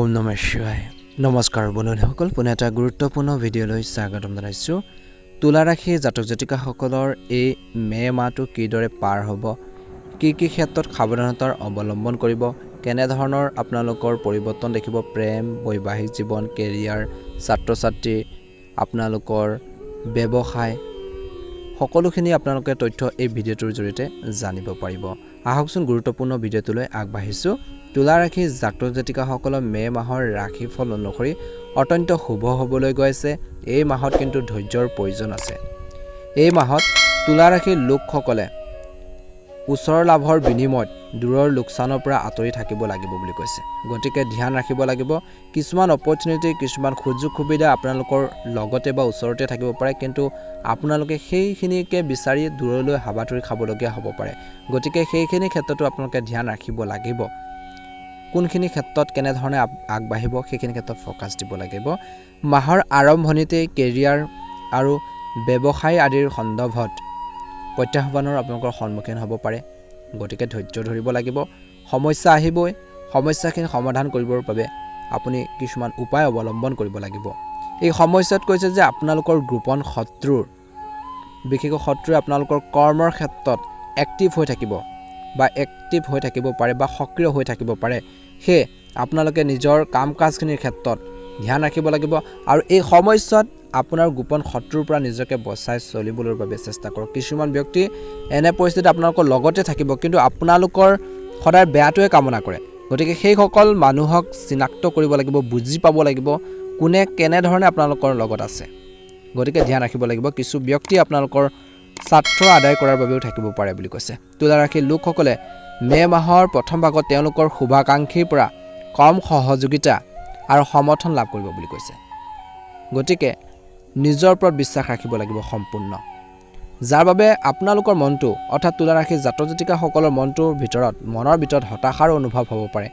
ওম নমঃ শিৱায়। নমস্কাৰ বন্ধুসকল, পুনে এটা গুৰুত্বপূৰ্ণ ভিডিঅ'লৈ স্বাগতম জনাইছোঁ। তুলা ৰাশি জাতক জাতিকাসকলৰ এই মে মাহটো কিদৰে পাৰ হ'ব, কি ক্ষেত্ৰত সাৱধানতাৰ অৱলম্বন কৰিব, কেনেধৰণৰ আপোনালোকৰ পৰিৱৰ্তন দেখিব, প্ৰেম, বৈবাহিক জীৱন, কেৰিয়াৰ, ছাত্ৰ ছাত্ৰী, আপোনালোকৰ ব্যৱসায়, সকলোখিনি আপোনালোকে তথ্য এই ভিডিঅ'টোৰ জৰিয়তে জানিব পাৰিব। আহকচোন গুৰুত্বপূৰ্ণ ভিডিঅ'টোলৈ আগবাঢ়িছোঁ। তুলা ৰাশি জাতক জাতিকাসকলৰ মে মাহৰ ৰাশিফল অনুসৰি অত্যন্ত শুভ হ'বলৈ গৈ আছে। এই মাহত কিন্তু ধৈৰ্যৰ প্ৰয়োজন আছে। এই মাহত তুলা ৰাশিৰ লোকসকলে ওচৰৰ লাভৰ বিনিময়ত দূৰৰ লোকচানৰ পৰা আঁতৰি থাকিব লাগিব বুলি কৈছে। গতিকে ধ্যান ৰাখিব লাগিব। কিছুমান অপৰচুনিটি, কিছুমান সুযোগ সুবিধা আপোনালোকৰ লগতে বা ওচৰতে থাকিব পাৰে, কিন্তু আপোনালোকে সেইখিনিকে বিচাৰি দূৰলৈ হাবাথুৰি খাবলগীয়া হ'ব পাৰে। গতিকে সেইখিনি ক্ষেত্ৰতো আপোনালোকে ধ্যান ৰাখিব লাগিব। কোনখিনি ক্ষেত্ৰত কেনেধৰণে আগবাঢ়িব সেইখিনি ক্ষেত্ৰত ফ'কাছ দিব লাগিব। মাহৰ আৰম্ভণিতেই কেৰিয়াৰ আৰু ব্যৱসায় আদিৰ সন্দৰ্ভত প্ৰত্যাহ্বানৰ আপোনালোকৰ সন্মুখীন হ'ব পাৰে। গতিকে ধৈৰ্য ধৰিব লাগিব। সমস্যা আহিবই, সমস্যাখিনি সমাধান কৰিবৰ বাবে আপুনি কিছুমান উপায় অৱলম্বন কৰিব লাগিব। এই সমস্যাত কৈছে যে আপোনালোকৰ গোপন শত্ৰুৰ, বিশেষকৈ শত্ৰুৱে আপোনালোকৰ কৰ্মৰ ক্ষেত্ৰত এক্টিভ হৈ থাকিব পাৰে বা সক্ৰিয় হৈ থাকিব পাৰে। সেয়ে আপোনালোকে নিজৰ কাম কাজখিনিৰ ক্ষেত্ৰত ধ্যান ৰাখিব লাগিব আৰু এই সমস্যাত আপোনাৰ গোপন শত্ৰুৰ পৰা নিজকে বচাই চলিবলৈ বাবে চেষ্টা কৰক। কিছুমান ব্যক্তি এনে পৰিস্থিতিত আপোনালোকৰ লগতে থাকিব, কিন্তু আপোনালোকৰ সদায় বেয়াটোৱে কামনা কৰে। গতিকে সেইসকল মানুহক চিনাক্ত কৰিব লাগিব, বুজি পাব লাগিব কোনে কেনেধৰণে আপোনালোকৰ লগত আছে। গতিকে ধ্যান ৰাখিব লাগিব। কিছু ব্যক্তি আপোনালোকৰ স্বাৰ্থ আদায় কৰাৰ বাবেও থাকিব পাৰে বুলি কৈছে। তুলা ৰাশিৰ লোকসকলে মে মাহৰ প্ৰথম ভাগত তেওঁলোকৰ শুভাকাংক্ষীৰ পৰা কম সহযোগিতা আৰু সমৰ্থন লাভ কৰিব বুলি কৈছে। গতিকে নিজৰ ওপৰত বিশ্বাস ৰাখিব লাগিব সম্পূৰ্ণ, যাৰ বাবে আপোনালোকৰ মনটো, অৰ্থাৎ তুলা ৰাশিৰ জাতক জাতিকাসকলৰ মনৰ ভিতৰত হতাশাৰ অনুভৱ হ'ব পাৰে।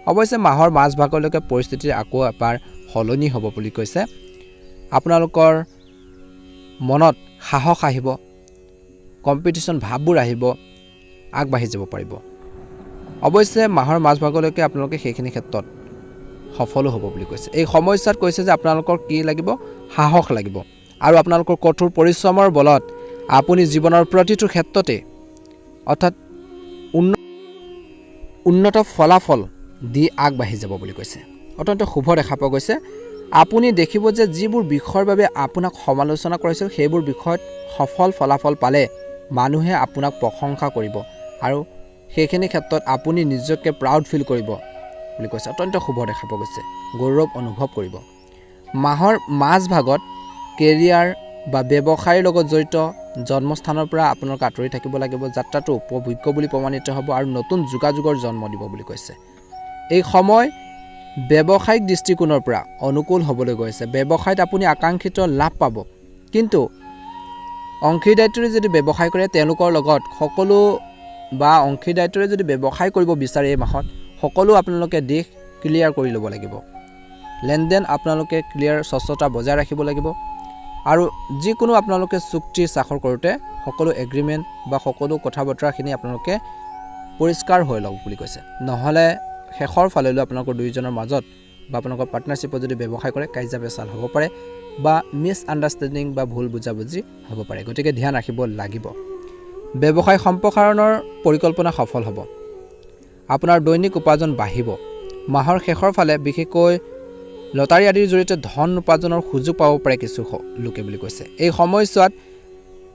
অৱশ্যে মাহৰ মাজভাগলৈকে পৰিস্থিতি আকৌ এবাৰ সলনি হ'ব বুলি কৈছে। আপোনালোকৰ মনত সাহস আহিব, কম্পিটিশ্যন ভাৱবোৰ আহিব, আগবাঢ়ি যাব পাৰিব। অৱশ্যে মাহৰ মাজভাগলৈকে আপোনালোকে সেইখিনি ক্ষেত্ৰত সফলো হ'ব বুলি কৈছে। এই সমস্যাত কৈছে যে আপোনালোকৰ কি লাগিব, সাহস লাগিব আৰু আপোনালোকৰ কঠোৰ পৰিশ্ৰমৰ বলত আপুনি জীৱনৰ প্ৰতিটো ক্ষেত্ৰতে অৰ্থাৎ উন্নত ফলাফল দি আগবাঢ়ি যাব বুলি কৈছে। অত্যন্ত শুভ দেখা পোৱা গৈছে। আপুনি দেখিব যে যিবোৰ বিষয়ৰ বাবে আপোনাক সমালোচনা কৰিছিল, সেইবোৰ বিষয়ত সফল ফলাফল পালে মানুহে আপোনাক প্ৰশংসা কৰিব আৰু সেইখিনি ক্ষেত্ৰত আপুনি নিজকে প্ৰাউড ফিল কৰিব বুলি কৈছে। অত্যন্ত শুভ দেখা পোৱা গৈছে, গৌৰৱ অনুভৱ কৰিব। মাহৰ মাজভাগত কেৰিয়াৰ বা ব্যৱসায়ৰ লগত জড়িত জন্মস্থানৰ পৰা আপোনালোকে আঁতৰি থাকিব লাগিব। যাত্ৰাটো উপভোগ্য বুলি প্ৰমাণিত হ'ব আৰু নতুন যোগাযোগৰ জন্ম দিব বুলি কৈছে। এই সময় ব্যৱসায়িক দৃষ্টিকোণৰ পৰা অনুকূল হ'বলৈ গৈছে। ব্যৱসায়ত আপুনি আকাংক্ষিত লাভ পাব, কিন্তু অংশীদাৰিত্বৰে যদি ব্যৱসায় কৰে তেওঁলোকৰ লগত অংশীদাৰিত্বৰে যদি ব্যৱসায় কৰিব বিচাৰে এই মাহত সকলো আপোনালোকে দিশ ক্লিয়াৰ কৰি ল'ব লাগিব। লেনদেন আপোনালোকে ক্লিয়াৰ, স্বচ্ছতা বজাই ৰাখিব লাগিব আৰু যিকোনো আপোনালোকে চুক্তি স্বাক্ষৰ কৰোঁতে সকলো এগ্ৰিমেণ্ট বা সকলো কথা বতৰাখিনি আপোনালোকে পৰিষ্কাৰ হৈ লওক বুলি কৈছে। নহ'লে শেষৰ ফাললৈ আপোনালোকৰ দুয়োজনৰ মাজত বা আপোনালোকৰ পাৰ্টনাৰশ্বিপত যদি ব্যৱসায় কৰে কাজিয়া পেচাল হ'ব পাৰে বা মিছ আণ্ডাৰষ্টেণ্ডিং বা ভুল বুজাবুজি হ'ব পাৰে। গতিকে ধ্যান ৰাখিব লাগিব। ব্যৱসায় সম্প্ৰসাৰণৰ পৰিকল্পনা সফল হ'ব। আপোনাৰ দৈনিক উপাৰ্জন বাঢ়িব। মাহৰ শেষৰ ফালে বিশেষকৈ লটাৰী আদিৰ জৰিয়তে ধন উপাৰ্জনৰ সুযোগ পাব পাৰে কিছু লোকে বুলি কৈছে। এই সময়ছোৱাত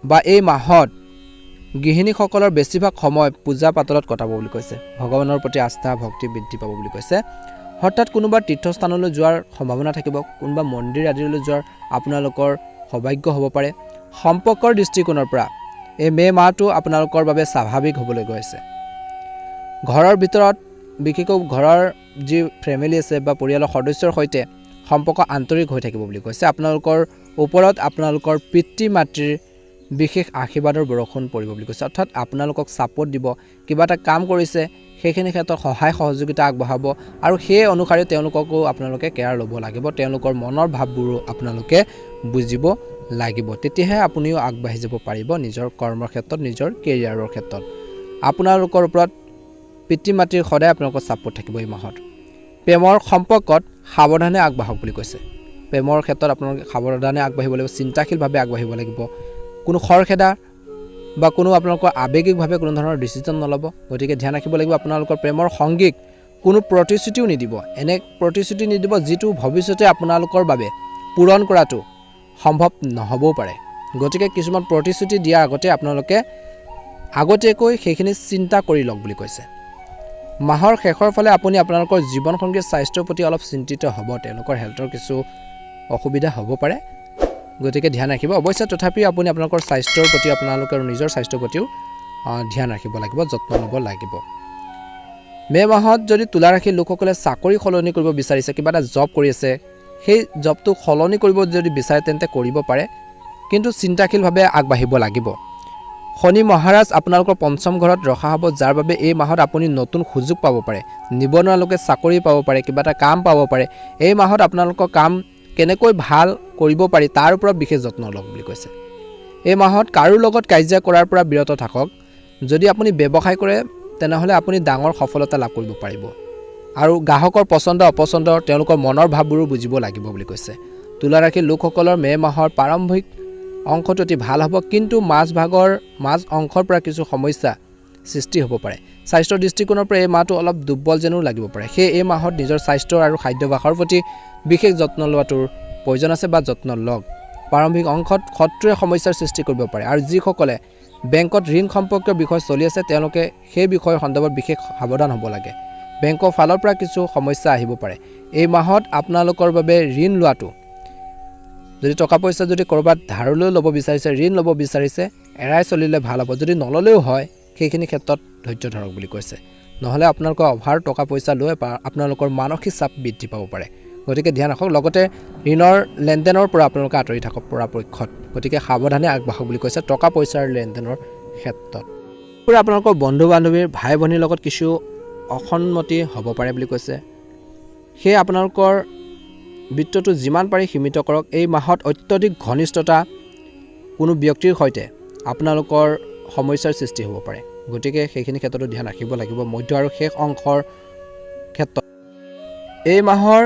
বা এই মাহত গৃহিণীসকলৰ বেছিভাগ সময় পূজা পাতলত কটাব বুলি কৈছে। ভগৱানৰ প্ৰতি আস্থা ভক্তি বৃদ্ধি পাব বুলি কৈছে। হঠাৎ কোনোবা তীৰ্থস্থানলৈ যোৱাৰ সম্ভাৱনা থাকিব, কোনোবা মন্দিৰ আদিলৈ যোৱাৰ আপোনালোকৰ সৌভাগ্য হ'ব পাৰে। সম্পৰ্কৰ দৃষ্টিকোণৰ পৰা এই মে মাহটো আপোনালোকৰ বাবে স্বাভাৱিক হ'বলৈ গৈ আছে। ঘৰৰ ভিতৰত বিশেষকৈ ঘৰৰ যি ফেমিলি আছে বা পৰিয়ালৰ সদস্যৰ সৈতে সম্পৰ্ক আন্তৰিক হৈ থাকিব বুলি কৈছে। আপোনালোকৰ ওপৰত আপোনালোকৰ পিতৃ মাতৃৰ বিশেষ আশীৰ্বাদৰ বৰষুণ পৰিব বুলি কৈছে। অৰ্থাৎ আপোনালোকক ছাপোৰ্ট দিব, কিবা এটা কাম কৰিছে সেইখিনি ক্ষেত্ৰত সহায় সহযোগিতা আগবঢ়াব আৰু সেই অনুসাৰে তেওঁলোককো আপোনালোকে কেয়াৰ ল'ব লাগিব। তেওঁলোকৰ মনৰ ভাৱবোৰো আপোনালোকে বুজিব লাগিব। তেতিয়াহে আপুনিও আগবাঢ়ি যাব পাৰিব নিজৰ কৰ্মৰ ক্ষেত্ৰত, নিজৰ কেৰিয়াৰৰ ক্ষেত্ৰত। আপোনালোকৰ ওপৰত পিতৃ মাতৃৰ সদায় আপোনালোকৰ ছাপোৰ্ট থাকিব এই মাহত। প্ৰেমৰ সম্পৰ্কত সাৱধানে আগবাঢ়ক বুলি কৈছে। প্ৰেমৰ ক্ষেত্ৰত আপোনালোকে সাৱধানে আগবাঢ়িব লাগিব, চিন্তাশীলভাৱে আগবাঢ়িব লাগিব। কোনো খৰখেদা বা কোনো আপোনালোকৰ আৱেগিকভাৱে কোনো ধৰণৰ ডিচিশ্যন নল'ব। গতিকে ধ্যান ৰাখিব লাগিব আপোনালোকৰ প্ৰেমৰ সংগীক কোনো প্ৰতিশ্ৰুতিও নিদিব। এনে প্ৰতিশ্ৰুতি নিদিব যিটো ভৱিষ্যতে আপোনালোকৰ বাবে পূৰণ কৰাটো সম্ভৱ নহ'বও পাৰে। গতিকে কিছুমান প্ৰতিশ্ৰুতি দিয়াৰ আগতে আপোনালোকে আগতীয়াকৈ সেইখিনি চিন্তা কৰি লওক বুলি কৈছে। মাহৰ শেষৰ ফালে আপুনি আপোনালোকৰ জীৱনসংগীৰ স্বাস্থ্যৰ প্ৰতি অলপ চিন্তিত হ'ব। তেওঁলোকৰ হেল্থৰ কিছু অসুবিধা হ'ব পাৰে। গতিকে ধ্যান ৰাখিব। অৱশ্যে তথাপিও আপুনি আপোনালোকৰ স্বাস্থ্যৰ প্ৰতি আপোনালোকৰ নিজৰ স্বাস্থ্যৰ প্ৰতিও ধ্যান ৰাখিব লাগিব, যত্ন ল'ব লাগিব। মে মাহত যদি তুলা ৰাশিৰ লোকসকলে চাকৰি সলনি কৰিব বিচাৰিছে, কিবা এটা জব কৰি আছে, সেই জবটো সলনি কৰিব যদি বিচাৰে তেন্তে কৰিব পাৰে, কিন্তু চিন্তাশীলভাৱে আগবাঢ়িব লাগিব। শনি মহাৰাজ আপোনালোকৰ পঞ্চম ঘৰত ৰখা হ'ব, যাৰ বাবে এই মাহত আপুনি নতুন সুযোগ পাব পাৰে। নিবনুৱা লোকে চাকৰি পাব পাৰে, কিবা এটা কাম পাব পাৰে। এই মাহত আপোনালোকৰ কাম কেনেকৈ ভাল কৰিব পাৰি তাৰ ওপৰত বিশেষ যত্ন লওক বুলি কৈছে। এই মাহত কাৰো লগত কাজিয়া কৰাৰ পৰা বিৰত থাকক। যদি আপুনি ব্যৱসায় কৰে তেনেহ'লে আপুনি ডাঙৰ সফলতা লাভ কৰিব পাৰিব। আৰু গ্ৰাহকৰ পচন্দ অপচন্দ তেওঁলোকৰ মনৰ ভাৱবোৰো বুজিব লাগিব বুলি কৈছে। তুলা ৰাশিৰ লোকসকলৰ মে মাহৰ প্ৰাৰম্ভিক অংশটো অতি ভাল হ'ব, কিন্তু মাজ অংশৰ পৰা কিছু সমস্যা সৃষ্টি হ'ব পাৰে। স্বাস্থ্যৰ দৃষ্টিকোণৰ পৰা এই মাহটো অলপ দুৰ্বল যেনো লাগিব পাৰে। সেয়ে এই মাহত নিজৰ স্বাস্থ্য আৰু খাদ্যাভ্যাসৰ প্ৰতি বিশেষ যত্ন লোৱাটোৰ প্ৰয়োজন আছে বা যত্ন লওক। প্ৰাৰম্ভিক অংশত শত্ৰুৱে সমস্যাৰ সৃষ্টি কৰিব পাৰে, আৰু যিসকলে বেংকত ঋণ সম্পৰ্কীয় বিষয় চলি আছে তেওঁলোকে সেই বিষয়ৰ সন্দৰ্ভত বিশেষ সাৱধান হ'ব লাগে। বেংকৰ ফালৰ পৰা কিছু সমস্যা আহিব পাৰে। এই মাহত আপোনালোকৰ বাবে ঋণ লোৱাটো, যদি টকা পইচা যদি ক'ৰবাত ধাৰলৈ ল'ব বিচাৰিছে, ঋণ ল'ব বিচাৰিছে, এৰাই চলিলে ভাল হ'ব। যদি নল'লেও হয় সেইখিনি ক্ষেত্ৰত ধৈৰ্য ধৰক বুলি কৈছে। নহ'লে আপোনালোকৰ অভাৰ টকা পইচা লৈ আপোনালোকৰ মানসিক চাপ বৃদ্ধি পাব পাৰে। গতিকে ধ্যান ৰাখক। লগতে ঋণৰ লেনদেনৰ পৰা আপোনালোকে আঁতৰি থাকক পৰাপক্ষত। গতিকে সাৱধানে আগবাঢ়ক বুলি কৈছে টকা পইচাৰ লেনদেনৰ ক্ষেত্ৰত। আপোনালোকৰ বন্ধু বান্ধৱীৰ ভাই ভনীৰ লগত কিছু অসন্মতি হ'ব পাৰে বুলি কৈছে। সেয়ে আপোনালোকৰ বৃত্তটো যিমান পাৰি সীমিত কৰক। এই মাহত অত্যধিক ঘনিষ্ঠতা কোনো ব্যক্তিৰ সৈতে আপোনালোকৰ সমস্যাৰ সৃষ্টি হ'ব পাৰে। গতিকে সেইখিনি ক্ষেত্ৰতো ধ্যান ৰাখিব লাগিব। মধ্য আৰু শেষ অংশৰ ক্ষেত্ৰত এই মাহৰ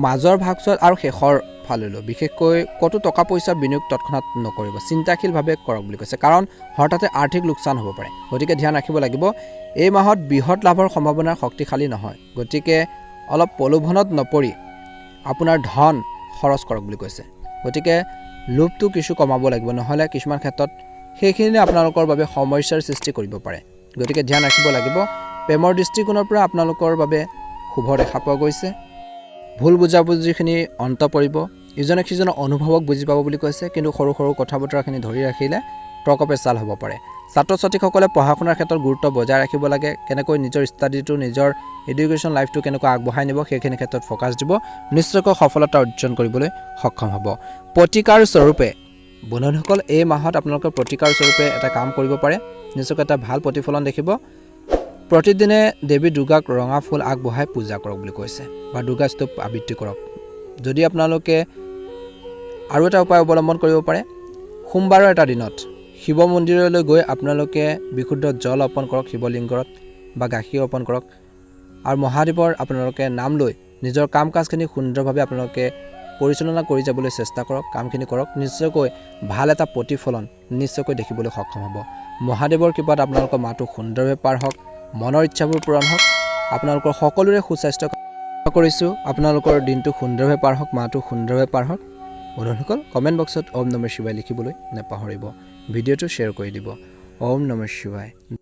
মাজৰ ভাগছোৱাত আৰু শেষৰ ফাললৈ বিশেষকৈ ক'তো টকা পইচা বিনিয়োগ তৎক্ষণাত নকৰিব, চিন্তাশীলভাৱে কৰক বুলি কৈছে, কাৰণ হঠাতে আৰ্থিক লোকচান হ'ব পাৰে। গতিকে ধ্যান ৰাখিব লাগিব। এই মাহত বৃহৎ লাভৰ সম্ভাৱনা শক্তিশালী নহয়। গতিকে অলপ প্ৰলোভনত নপৰি আপোনাৰ ধন খৰচ কৰক বুলি কৈছে। গতিকে লোভটো কিছু কমাব লাগিব, নহ'লে কিছুমান ক্ষেত্ৰত সেইখিনি আপোনালোকৰ বাবে সমস্যাৰ সৃষ্টি কৰিব পাৰে। গতিকে ধ্যান ৰাখিব লাগিব। প্ৰেমৰ দৃষ্টিকোণৰ পৰা আপোনালোকৰ বাবে শুভ দেখা পোৱা গৈছে। ভুল বুজাবুজিখিনি অন্ত পৰিব। ইজনে সিজনৰ অনুভৱক বুজি পাব বুলি কৈছে, কিন্তু সৰু সৰু কথা বতৰাখিনি ধৰি ৰাখিলে তৰ্ক পেচাল হ'ব পাৰে। ছাত্ৰ ছাত্ৰীসকলে পঢ়া শুনাৰ ক্ষেত্ৰত গুৰুত্ব বজাই ৰাখিব লাগে। কেনেকৈ নিজৰ ষ্টাডিটো, নিজৰ এডুকেশ্যন লাইফটো কেনেকৈ আগবঢ়াই নিব সেইখিনি ক্ষেত্ৰত ফ'কাছ দিব। নিশ্চয়কৈ সফলতা অৰ্জন কৰিবলৈ সক্ষম হ'ব। প্ৰতিকাৰ স্বৰূপে বন্ধুসকল এই মাহত আপোনালোকৰ প্ৰতিকাৰ স্বৰূপে এটা কাম কৰিব পাৰে। নিশ্চয়কৈ এটা ভাল প্ৰতিফলন দেখিব। প্ৰতিদিনে দেৱী দুৰ্গাক ৰঙা ফুল আগবঢ়াই পূজা কৰক বুলি কৈছে, বা দুৰ্গা স্তূপ আবৃত্তি কৰক। যদি আপোনালোকে আৰু এটা উপায় অৱলম্বন কৰিব পাৰে, সোমবাৰৰ এটা দিনত শিৱ মন্দিৰলৈ গৈ আপোনালোকে বিশুদ্ধ জল অৰ্পণ কৰক শিৱলিংগত, বা গাখীৰ অৰ্পণ কৰক, আৰু মহাদেৱৰ আপোনালোকে নাম লৈ নিজৰ কাম কাজখিনি সুন্দৰভাৱে আপোনালোকে পৰিচালনা কৰি যাবলৈ চেষ্টা কৰক। কামখিনি কৰক, নিশ্চয়কৈ ভাল এটা প্ৰতিফলন নিশ্চয়কৈ দেখিবলৈ সক্ষম হ'ব। মহাদেৱৰ কৃপাত আপোনালোকৰ মাহটো সুন্দৰভাৱে পাৰ হওক, মনৰ ইচ্ছাবোৰ পূৰণ হওক। আপোনালোকৰ সকলোৰে সুস্বাস্থ্য কৰিছোঁ। আপোনালোকৰ দিনটো সুন্দৰভাৱে পাৰ হওক, মাহটো সুন্দৰভাৱে পাৰ হওক। বন্ধুসকল কমেণ্ট বক্সত ওম নমঃ শিৱায় লিখিবলৈ নাপাহৰিব। ভিডিঅ'টো শ্বেয়াৰ কৰি দিব। ওম নমঃ শিৱায়।